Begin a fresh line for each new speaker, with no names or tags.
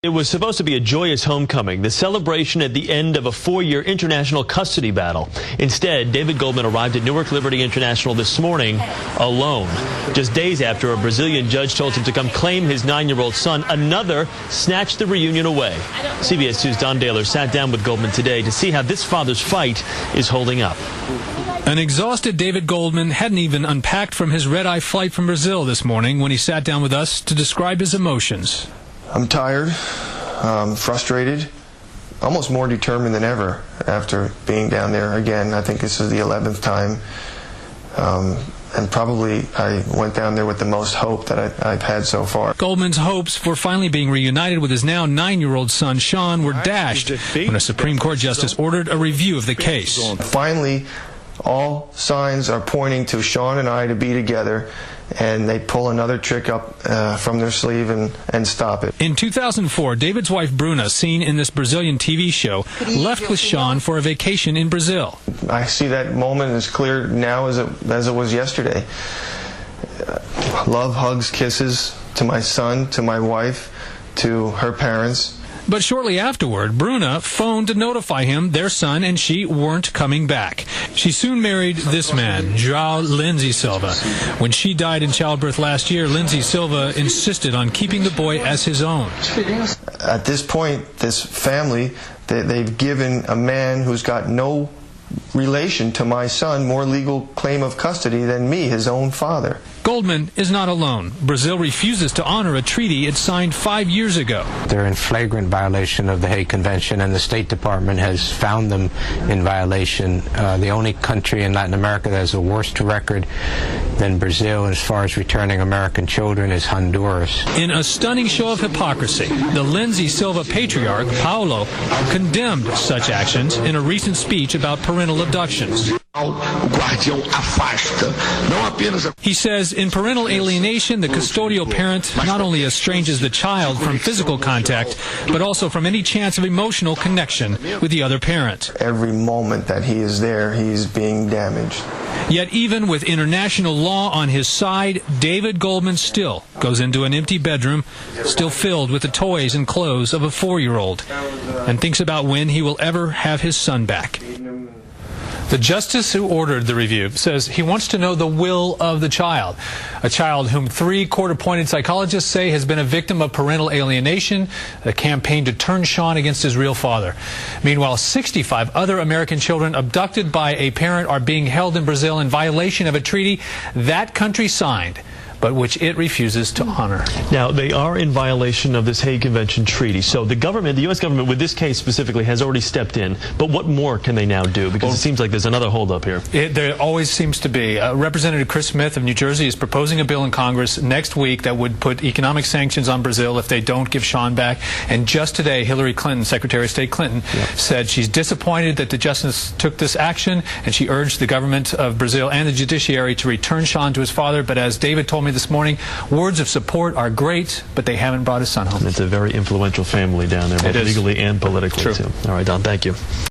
It was supposed to be a joyous homecoming, the celebration at the end of a 4-year international custody battle. Instead, David Goldman arrived at Newark Liberty International this morning alone. Just days after a Brazilian judge told him to come claim his 9-year-old son, another snatched the reunion away. CBS 2's Don Dahler sat down with Goldman today to see how this father's fight is holding up.
An exhausted David Goldman hadn't even unpacked from his red-eye flight from Brazil this morning when he sat down with us to describe his emotions.
I'm tired, frustrated, almost more determined than ever after being down there again. I think this is the 11th time. And probably I went down there with the most hope that I've had so far.
Goldman's hopes for finally being reunited with his now 9-year-old son, Sean, were dashed when a Supreme Court justice ordered a review of the case.
Finally, all signs are pointing to Sean and I to be together, and they pull another trick up from their sleeve and stop it.
In 2004, David's wife Bruna, seen in this Brazilian TV show, left with Sean for a vacation in Brazil.
I see that moment as clear now as it was yesterday. Love, hugs, kisses to my son, to my wife, to her parents.
But shortly afterward, Bruna phoned to notify him their son and she weren't coming back. She soon married this man, João Lindsay Silva. When she died in childbirth last year, Lindsay Silva insisted on keeping the boy as his own.
At this point, this family, they've given a man who's got no relation to my son more legal claim of custody than me, his own father.
Goldman is not alone. Brazil refuses to honor a treaty it signed 5 years ago.
They're in flagrant violation of the Hague Convention, and the State Department has found them in violation. The only country in Latin America that has a worse record than Brazil as far as returning American children is Honduras.
In a stunning show of hypocrisy, the Lindsay Silva patriarch, Paulo, condemned such actions in a recent speech about parental abductions. He says in parental alienation, the custodial parent not only estranges the child from physical contact, but also from any chance of emotional connection with the other parent.
Every moment that he is there, he's being damaged.
Yet even with international law on his side, David Goldman still goes into an empty bedroom, still filled with the toys and clothes of a 4-year-old, and thinks about when he will ever have his son back. The justice who ordered the review says he wants to know the will of the child, a child whom 3 court-appointed psychologists say has been a victim of parental alienation, a campaign to turn Sean against his real father. Meanwhile, 65 other American children abducted by a parent are being held in Brazil in violation of a treaty that country signed, but which it refuses to honor.
Now, they are in violation of this Hague Convention treaty. So the government, the U.S. government, with this case specifically, has already stepped in. But what more can they now do? Because it seems like there's another holdup here.
There always seems to be. Representative Chris Smith of New Jersey is proposing a bill in Congress next week that would put economic sanctions on Brazil if they don't give Sean back. And just today, Hillary Clinton, Secretary of State Clinton, said she's disappointed that the justice took this action, and she urged the government of Brazil and the judiciary to return Sean to his father. But as David told me this morning, words of support are great, but they haven't brought his son home.
It's a very influential family down there, both legally and politically, too. All right, Don, thank you.